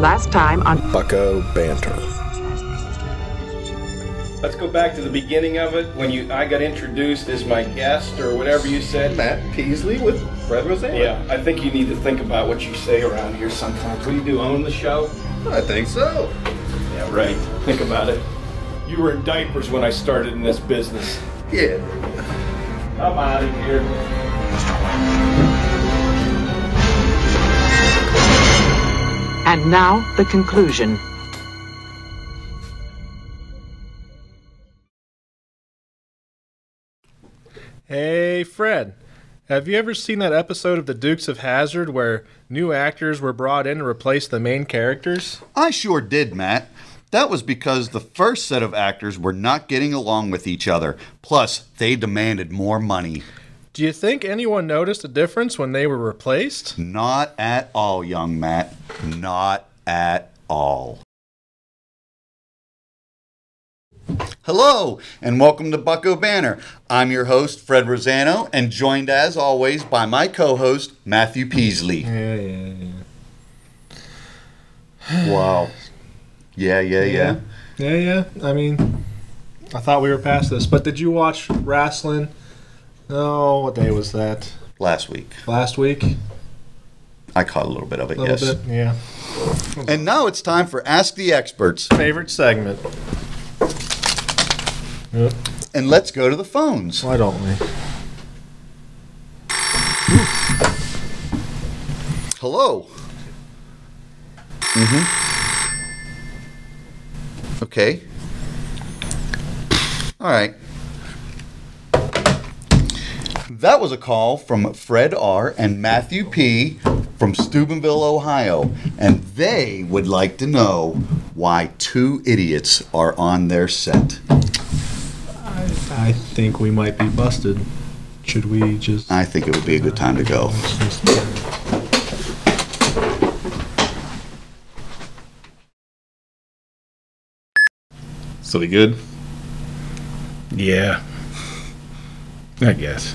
Last time on Bucco Banter. Let's go back to the beginning of it when I got introduced as my guest or whatever you said. Matt Peaslee with Fred Rossano. Yeah, I think you need to think about what you say around here sometimes. What do you do, own the show? I think so. Yeah, right. Think about it. You were in diapers when I started in this business. Yeah. I'm out of here. And now the conclusion. Hey, Fred. Have you ever seen that episode of The Dukes of Hazzard where new actors were brought in to replace the main characters? I sure did, Matt. That was because the first set of actors were not getting along with each other. Plus, they demanded more money. Do you think anyone noticed a difference when they were replaced? Not at all, young Matt. Not at all. Hello, and welcome to Bucco Banter. I'm your host, Fred Rossano, and joined as always by my co-host, Matthew Peaslee. Yeah. Wow. Yeah. I mean, I thought we were past this, but did you watch wrestling? Oh, what day was that? Last week. Last week? I caught a little bit of it, A little yes. bit, yeah. And now it's time for Ask the Experts. Favorite segment. Yep. And let's go to the phones. Why don't we? Hello. Okay. All right. That was a call from Fred R. and Matthew P. from Steubenville, Ohio, and they would like to know why two idiots are on their set. I think we might be busted. Should we just... I think it would be a good time to go. So we good? Yeah. I guess.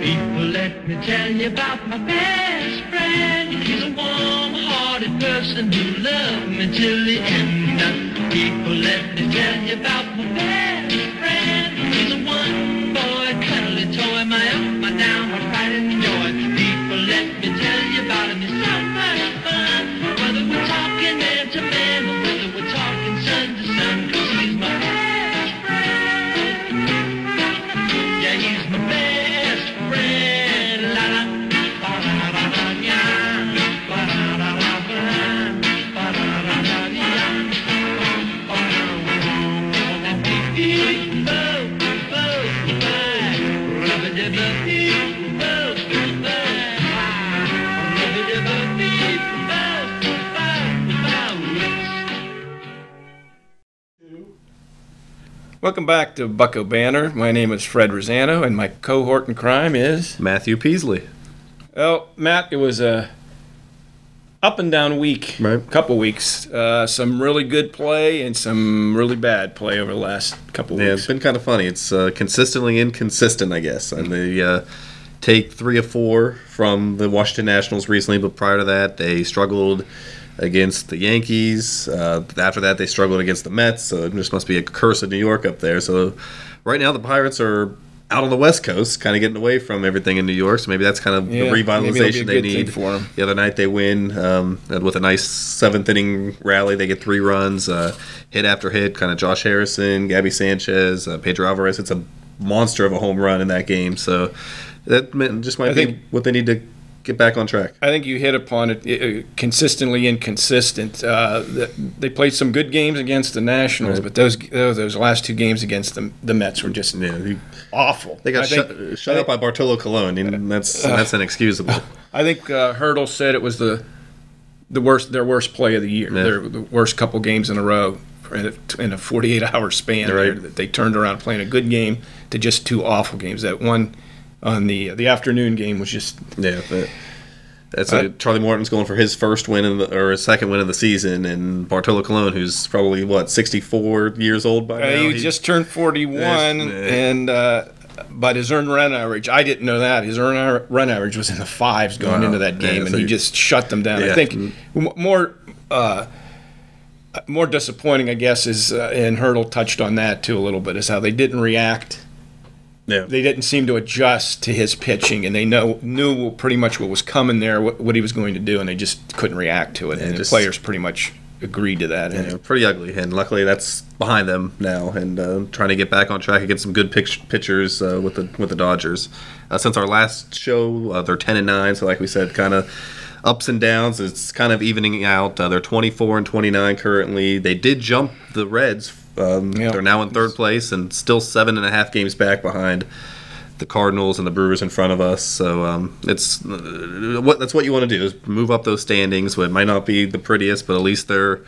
People, let me tell you about my best friend. He's a warm-hearted person who loved me till the end. People, let me tell you about my best friend. He's a one-boy cuddly toy, my up, my down, my pride and joy. People, let me tell you about him. He's so much fun. Whether we're talking man to man or whether we're talking son to son, 'cause he's my best friend. Yeah, he's my best friend. La la, ba da da da, yeah, ba da da da, ba da da da, yeah. Welcome back to Bucco Banter. My name is Fred Rossano, and my cohort in crime is... Matthew Peaslee. Well, Matt, it was a up and down week, Right. couple weeks. Some really good play and some really bad play over the last couple Yeah, weeks. it's been kind of funny. It's consistently inconsistent, I guess. And they take 3 of 4 from the Washington Nationals recently, but prior to that, they struggled against the Yankees. After that, they struggled against the Mets, so it just must be a curse of New York up there. So right now, the Pirates are out on the West Coast, kind of getting away from everything in New York, so maybe that's kind of the revitalization they need. For them. The other night they win with a nice 7th-inning rally. They get 3 runs, hit after hit, kind of Josh Harrison, Gabby Sanchez, Pedro Alvarez. It's a monster of a home run in that game, so that just might be what they need to get back on track. I think you hit upon it, consistently inconsistent. They played some good games against the Nationals, but those last 2 games against the Mets were just awful. They got shut out by Bartolo Colon, and that's inexcusable. I think Hertel said it was their worst play of the year. Yeah. The worst couple games in a row in a 48-hour span. Right. That they turned around playing a good game to just 2 awful games. That one on the afternoon game was just That's Charlie Morton's going for his first win or his second win of the season, and Bartolo Colon, who's probably 64 years old by now. He just turned 41, and but his earned run average, I didn't know that. His earned run average was in the 5s going into that game, and he just shut them down. I think more disappointing, I guess, is, and Hurdle touched on that too a little bit, is how they didn't react. Yeah. They didn't seem to adjust to his pitching, and they knew pretty much what was coming there, what he was going to do, and they just couldn't react to it. And the players pretty much agreed to that. Yeah, pretty ugly, and luckily that's behind them now, and trying to get back on track and get some good pitchers with the Dodgers. Since our last show, they're 10-9, so like we said, kind of ups and downs. It's kind of evening out. They're 24-29 currently. They did jump the Reds. They're now in third place and still 7.5 games back behind the Cardinals and the Brewers in front of us. So that's what you want to do, is move up those standings. It might not be the prettiest, but at least they're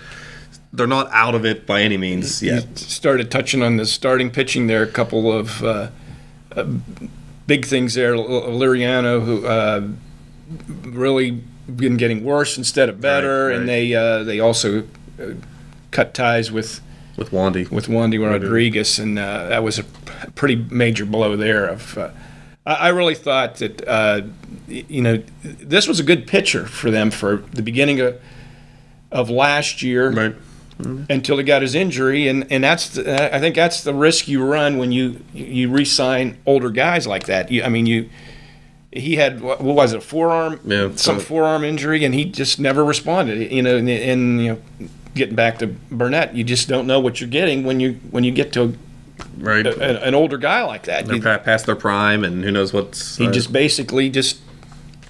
not out of it by any means yet. You started touching on the starting pitching there. A couple of big things there. Liriano, who really been getting worse instead of better, right. And they also cut ties with Wandy Rodriguez, and that was a pretty major blow there. I really thought that this was a good pitcher for them for the beginning of last year, right. Until he got his injury, and I think that's the risk you run when you re-sign older guys like that. He had, what was it, some forearm injury, and he just never responded. And getting back to Burnett, you just don't know what you're getting when you get to an older guy like that. They're past their prime, and who knows what's. He just basically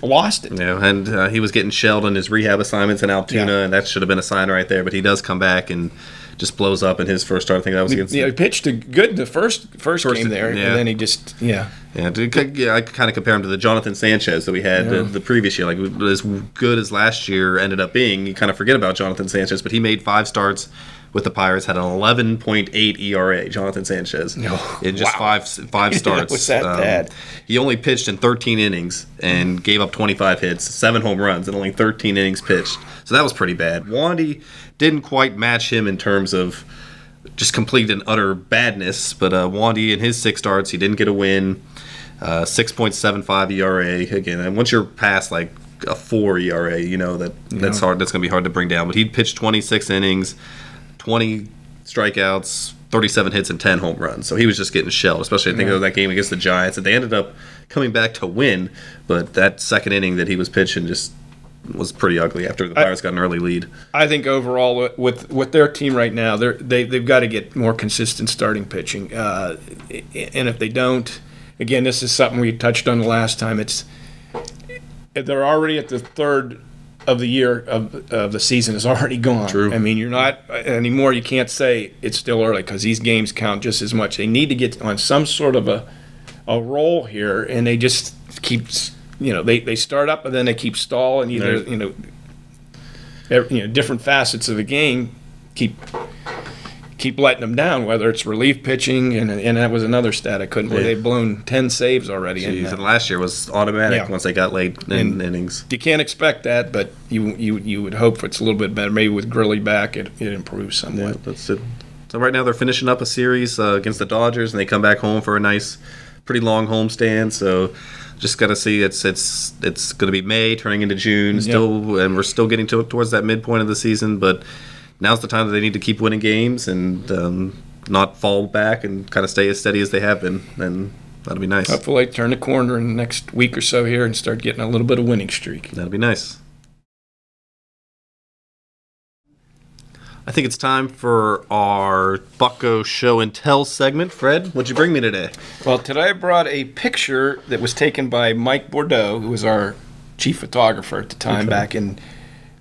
lost it. Yeah, and he was getting shelled on his rehab assignments in Altoona, and that should have been a sign right there. But he does come back and just blows up in his first start. I think that was against. Yeah, he pitched good the first game there, and then he just I kind of compare him to the Jonathan Sanchez that we had the previous year. Like, as good as last year ended up being, you kind of forget about Jonathan Sanchez, but he made 5 starts with the Pirates, had an 11.8 ERA, Jonathan Sanchez, in just five starts. Was that bad? He only pitched in 13 innings and gave up 25 hits, 7 home runs, and only 13 innings pitched. So that was pretty bad. Wandy didn't quite match him in terms of just complete and utter badness, but Wandy in his 6 starts, he didn't get a win. 6.75 ERA again. And once you're past like a 4 ERA, that's hard. That's going to be hard to bring down. But he pitched 26 innings, 20 strikeouts, 37 hits, and 10 home runs. So he was just getting shelled. Especially I think of that game against the Giants, and they ended up coming back to win. But that second inning that he was pitching just was pretty ugly after the Pirates got an early lead. I think overall with their team right now, they've got to get more consistent starting pitching, and if they don't. Again, this is something we touched on the last time. They're already at the third of the year of the season is already gone. True. I mean, you're not anymore. You can't say it's still early because these games count just as much. They need to get on some sort of a roll here, and they just keep. They start up and then they keep stalling. Either different facets of the game keep letting them down, whether it's relief pitching, and that was another stat I couldn't believe. They've blown 10 saves already. And last year was automatic once they got late in innings. You can't expect that, but you would hope it's a little bit better. Maybe with Gurley back, it improves somewhat. Yeah, that's it. So right now they're finishing up a series against the Dodgers, and they come back home for a nice, pretty long homestand. So just got to see. It's going to be May turning into June still, and we're still getting towards that midpoint of the season, but now's the time that they need to keep winning games and not fall back and kind of stay as steady as they have been, and that'll be nice. Hopefully they turn the corner in the next week or so here and start getting a little bit of winning streak. That'll be nice. I think it's time for our Bucco Show and Tell segment. Fred, what'd you bring me today? Well, today I brought a picture that was taken by Mike Bordeaux, who was our chief photographer at the time back in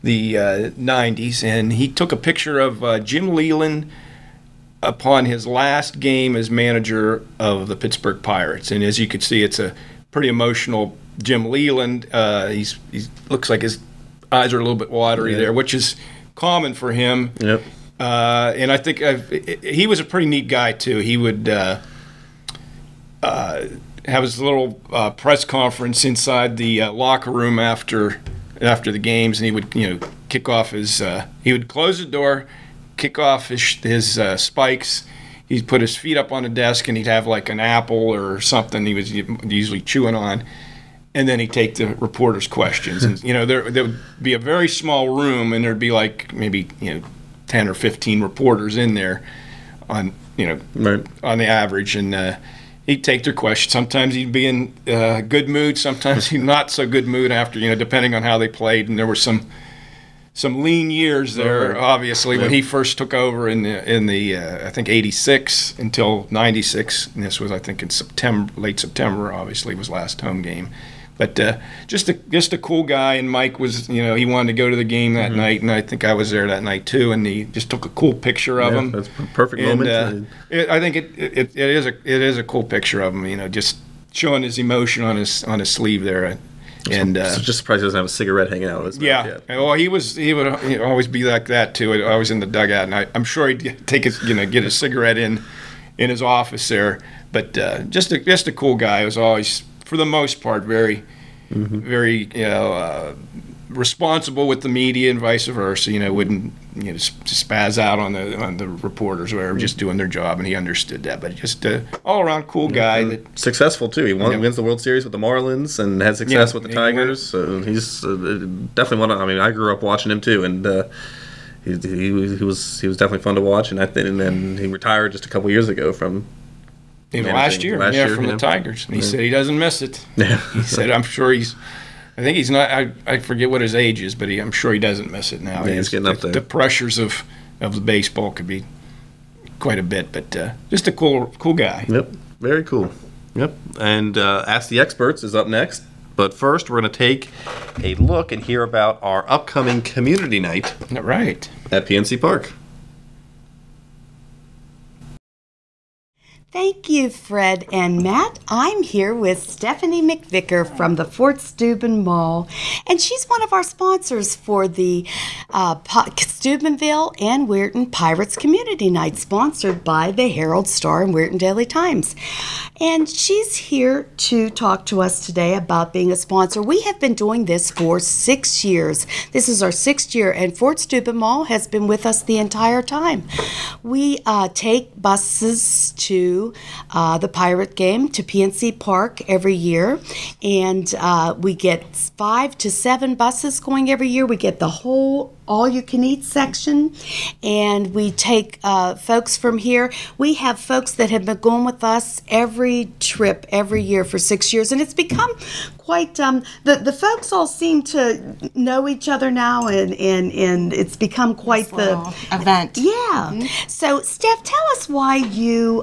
the 90s, and he took a picture of Jim Leyland upon his last game as manager of the Pittsburgh Pirates. And as you can see, it's a pretty emotional Jim Leyland. He looks like his eyes are a little bit watery there, which is common for him. Yep. And I think he was a pretty neat guy too. He would have his little press conference inside the locker room after the games, and he would kick off his he would close the door, kick off his spikes, he'd put his feet up on the desk and he'd have like an apple or something he was usually chewing on, and then he'd take the reporters' questions. And there would be a very small room, and there'd be like maybe 10 or 15 reporters in there on on the average, and he'd take their questions. Sometimes he'd be in good mood, sometimes he'd not so good mood after, depending on how they played. And there were some lean years there, obviously, when he first took over in the I think 86 until 96. And this was, I think, in late September. Obviously, was last home game. But just a cool guy. And Mike was, he wanted to go to the game that night, and I think I was there that night too. And he just took a cool picture of him. That's a perfect moment. I think it is a cool picture of him. Just showing his emotion on his sleeve there. And just surprised he doesn't have a cigarette hanging out of his mouth yet. Well, he would always be like that too. Always in the dugout, and I'm sure he'd take his get a cigarette in his office there. But just a cool guy. He was always, for the most part, very responsible with the media and vice versa. Wouldn't spaz out on the reporters or whatever, just doing their job, and he understood that. But just all around cool guy. That successful too. He wins the World Series with the Marlins and had success with the Tigers. So he's definitely one. I grew up watching him too, and he was definitely fun to watch. And then he retired just a couple years ago from. Last year from the Tigers. And he said he doesn't miss it. Yeah. He said, I'm sure I think he's not, I forget what his age is, but I'm sure he doesn't miss it now. Yeah, he's getting up there. The pressures of the baseball could be quite a bit, but just a cool guy. Yep, very cool. Yep, and Ask the Experts is up next. But first, we're going to take a look and hear about our upcoming community night. Right. At PNC Park. Thank you, Fred and Matt. I'm here with Stephanie McVicker from the Fort Steuben Mall, and she's one of our sponsors for the Steubenville and Weirton Pirates Community Night, sponsored by the Herald-Star and Weirton Daily Times. And she's here to talk to us today about being a sponsor. We have been doing this for 6 years. This is our 6th year, and Fort Steuben Mall has been with us the entire time. We take buses to the Pirate game to PNC Park every year, and we get 5 to 7 buses going every year. We get the whole all-you-can-eat section, and we take folks from here. We have folks that have been going with us every trip, every year for 6 years, and it's become quite, the folks all seem to know each other now, and it's become quite the event. Yeah. Mm-hmm. So, Steph, tell us why you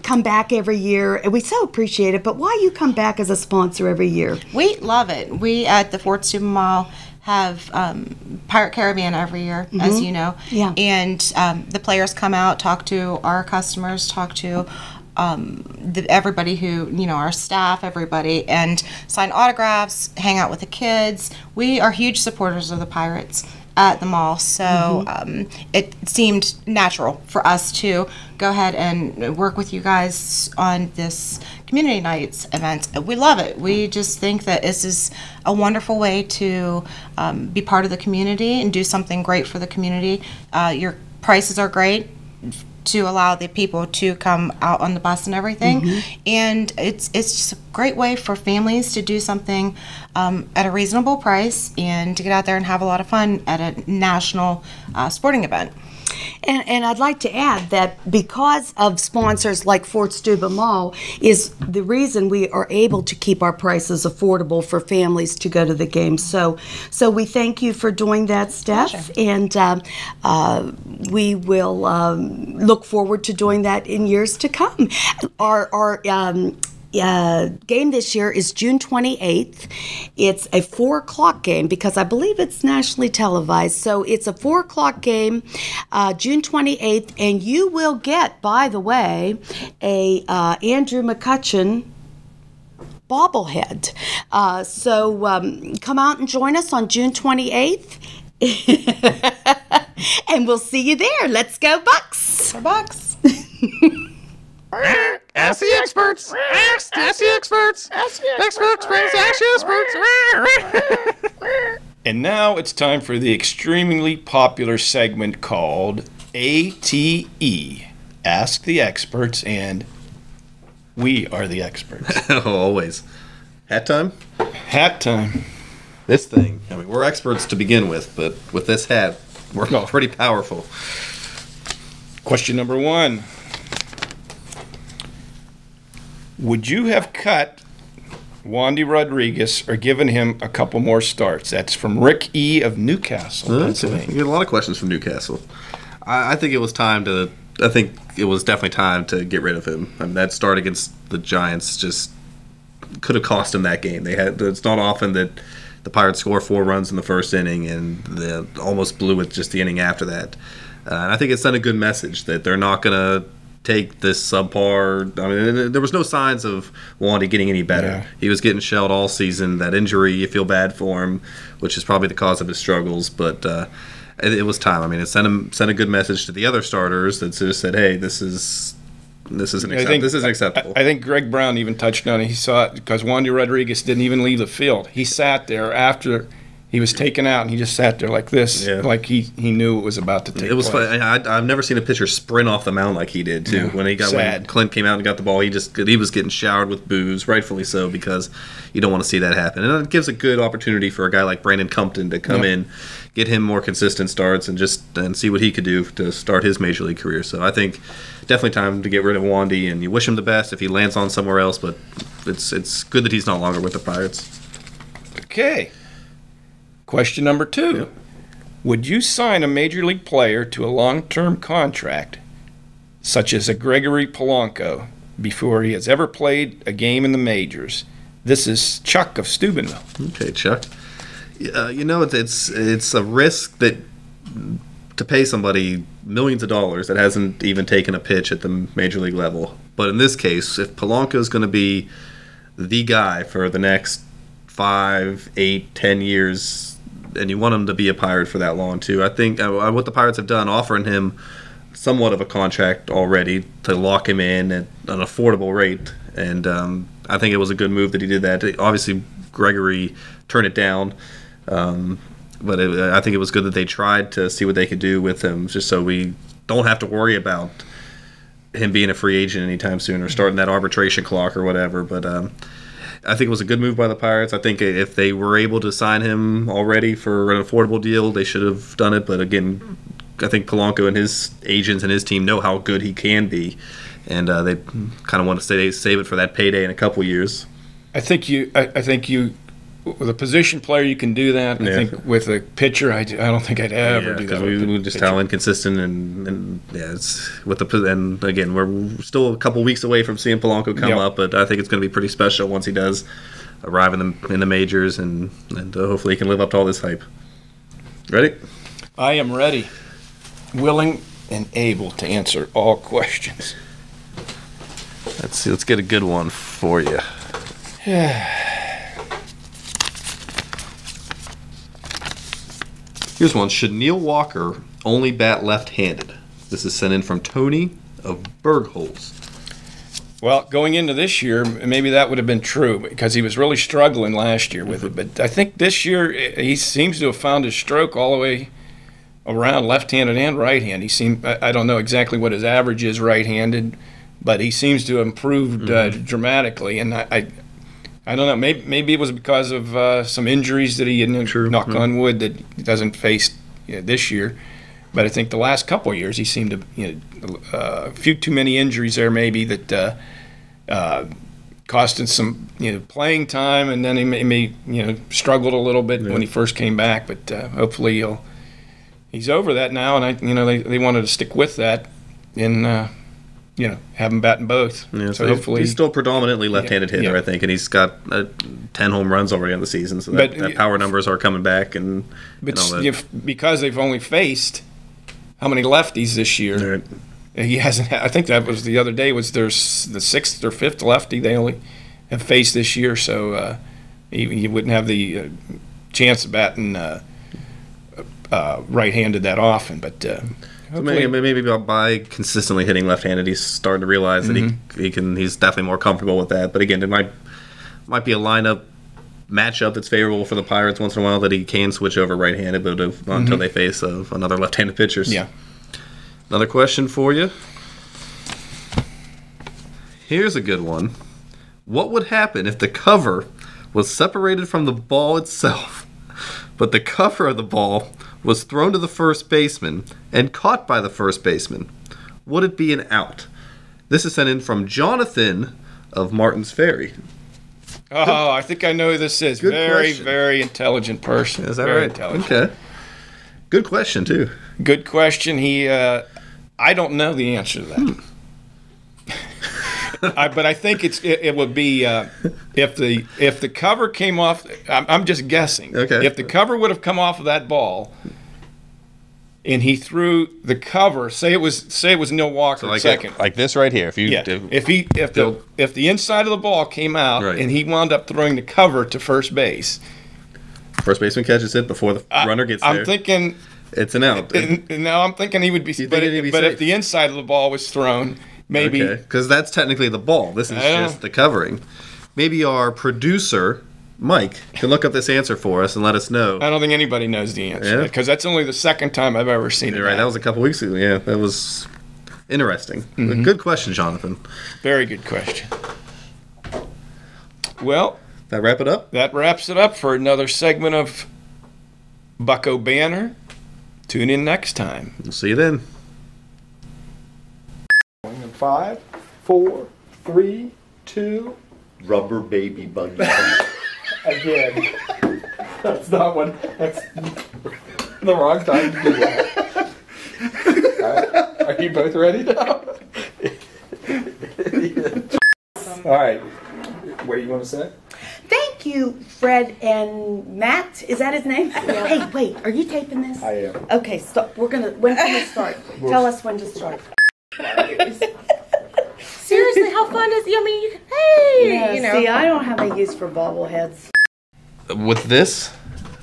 come back every year. And we so appreciate it, but why you come back as a sponsor every year? We love it. We at the Fort Steuben Mall have Pirate Caribbean every year, as you know. Yeah. And the players come out, talk to our customers, talk to everybody who, our staff, everybody, and sign autographs, hang out with the kids. We are huge supporters of the Pirates at the mall, so it seemed natural for us to go ahead and work with you guys on this community nights event. We love it. We just think that this is a wonderful way to be part of the community and do something great for the community. Your prices are great to allow the people to come out on the bus and everything, and it's just a great way for families to do something at a reasonable price and to get out there and have a lot of fun at a national sporting event. And I'd like to add that because of sponsors like Fort Steuben Mall is the reason we are able to keep our prices affordable for families to go to the game. So we thank you for doing that, Steph. And we will look forward to doing that in years to come. Our game this year is June 28th. It's a 4 o'clock game because I believe it's nationally televised. So it's a 4 o'clock game, June 28th, and you will get, by the way, a Andrew McCutcheon bobblehead. So come out and join us on June 28th. And we'll see you there. Let's go, Bucks! For Bucks! Ask the experts. Ask the experts. Ask the experts. Ask the experts. And now it's time for the extremely popular segment called ATE. Ask the experts, and we are the experts. Always. Hat time? Hat time. This thing. I mean, we're experts to begin with, but with this hat, we're pretty powerful. Question number 1. Would you have cut Wandy Rodriguez or given him a couple more starts? That's from Rick E. of Newcastle, Pennsylvania. You get a lot of questions from Newcastle. I think it was time to. I think it was definitely time to get rid of him. I mean, that start against the Giants just could have cost him that game. It's not often that the Pirates score 4 runs in the first inning and they almost blew it just the inning after that. And I think it sent a good message that they're not going to take this subpar. I mean, there was no signs of Wandy getting any better. Yeah. He was getting shelled all season. That injury, you feel bad for him, which is probably the cause of his struggles. But it was time. I mean, it sent a good message to the other starters that just said, "Hey, this isn't acceptable." I think Greg Brown even touched on it. He saw it because Wandy Rodriguez didn't even leave the field. He sat there after he was taken out, and he just sat there like this, like he knew it was about to take place. It was funny. I've never seen a pitcher sprint off the mound like he did too. Yeah, when Clint came out and got the ball, he was getting showered with boos, rightfully so, because you don't want to see that happen. And it gives a good opportunity for a guy like Brandon Compton to come in, get him more consistent starts, and see what he could do to start his major league career. So I think definitely time to get rid of Wandy, and you wish him the best if he lands on somewhere else. But it's good that he's no longer with the Pirates. Okay. Question number 2. Yep. Would you sign a major league player to a long-term contract, such as a Gregory Polanco, before he has ever played a game in the majors? This is Chuck of Steubenville. Okay, Chuck. It's a risk that to pay somebody millions of dollars that hasn't even taken a pitch at the major league level. But in this case, if Polanco is going to be the guy for the next 5, 8, 10 years, and you want him to be a Pirate for that long too, I think what the Pirates have done, offering him somewhat of a contract already to lock him in at an affordable rate, and I think it was a good move that he did that. Obviously, Gregory turned it down, but I think it was good that they tried to see what they could do with him, just so we don't have to worry about him being a free agent anytime soon or starting that arbitration clock or whatever. But I think it was a good move by the Pirates. I think if they were able to sign him already for an affordable deal, they should have done it. But again, I think Polanco and his agents and his team know how good he can be, and they kind of want to save it for that payday in a couple years. I think you, with a position player, you can do that. I think with a pitcher, I don't think I'd ever do that. Because we just how inconsistent and it's with and again we're still a couple weeks away from seeing Polanco come up, but I think it's going to be pretty special once he does arrive in the majors, and hopefully he can live up to all this hype. Ready? I am ready, willing and able to answer all questions. Let's see. Let's get a good one for you. Here's one. Should Neil Walker only bat left-handed? This is sent in from Tony of Bergholz. Well, going into this year, maybe that would have been true because he was really struggling last year with it. But I think this year he seems to have found his stroke all the way around left-handed and right-handed. I don't know exactly what his average is right-handed, but he seems to have improved dramatically. And I don't know. Maybe it was because of some injuries that he didn't knock on wood that he doesn't face this year. But I think the last couple of years he seemed to a few too many injuries there maybe that cost him some playing time, and then he may struggled a little bit when he first came back. But hopefully he's over that now, and they wanted to stick with that and have him batting both. Yeah, so hopefully he's still predominantly left-handed hitter, I think, and he's got 10 home runs already on the season, so that power numbers are coming back. Because they've only faced how many lefties this year? Right. He hasn't. I think that was the other day. Was the 6th or 5th lefty they only have faced this year? So he wouldn't have the chance of batting right-handed that often. But so maybe by consistently hitting left-handed, he's starting to realize that he can. He's definitely more comfortable with that. But again, it might be a lineup matchup that's favorable for the Pirates once in a while that he can switch over right-handed, but until they face another left-handed pitcher. Yeah. Another question for you. Here's a good one. What would happen if the cover was separated from the ball itself, but the cover of the ball was thrown to the first baseman and caught by the first baseman? Would it be an out? This is sent in from Jonathan of Martin's Ferry. Oh, I think I know who this is. Good Very, question. very intelligent person. Is that very right? Intelligent. Okay. Good question, too. Good question. I don't know the answer to that. But I think it would be if the cover came off. I'm just guessing. Okay. If the cover would have come off of that ball, and he threw the cover, say it was Neil Walker like second. like this right here. If you If the inside of the ball came out Right. and he wound up throwing the cover to first base, first baseman catches it before the runner gets there. I'm thinking. It's an out. No, I'm thinking he would be. think But he'd be if safe? the inside of the ball was thrown, maybe. Okay, because that's technically the ball. This is Yeah. just the covering. Maybe our producer, Mike, can look up this answer for us and let us know. I don't think anybody knows the answer Yeah? because that's only the second time I've ever seen it. You're right, that was a couple weeks ago. Yeah, that was interesting. Good question, Jonathan. Very good question. Well, That wrap it up? that wraps it up for another segment of Bucco Banter. Tune in next time. We'll see you then. 5, 4, 3, 2. Rubber baby buggy. Again. That's not what. That's the wrong time to do that. Are you both ready now? All right. What do you want to say? Thank you, Fred and Matt. Is that his name? Hey, wait. Are you taping this? I am. Okay, stop. When can we start? Tell us when to start. Seriously, how fun is? I mean, hey, Yeah, you know. see, I don't have a use for bobbleheads. With this,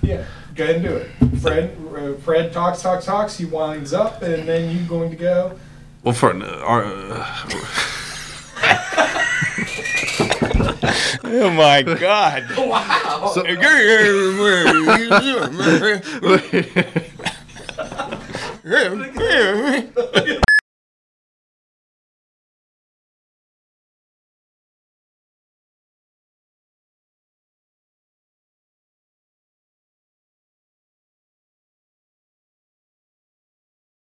Yeah, go ahead and do it. Fred talks. He winds up, and then you going to go. well, for Oh my God! so,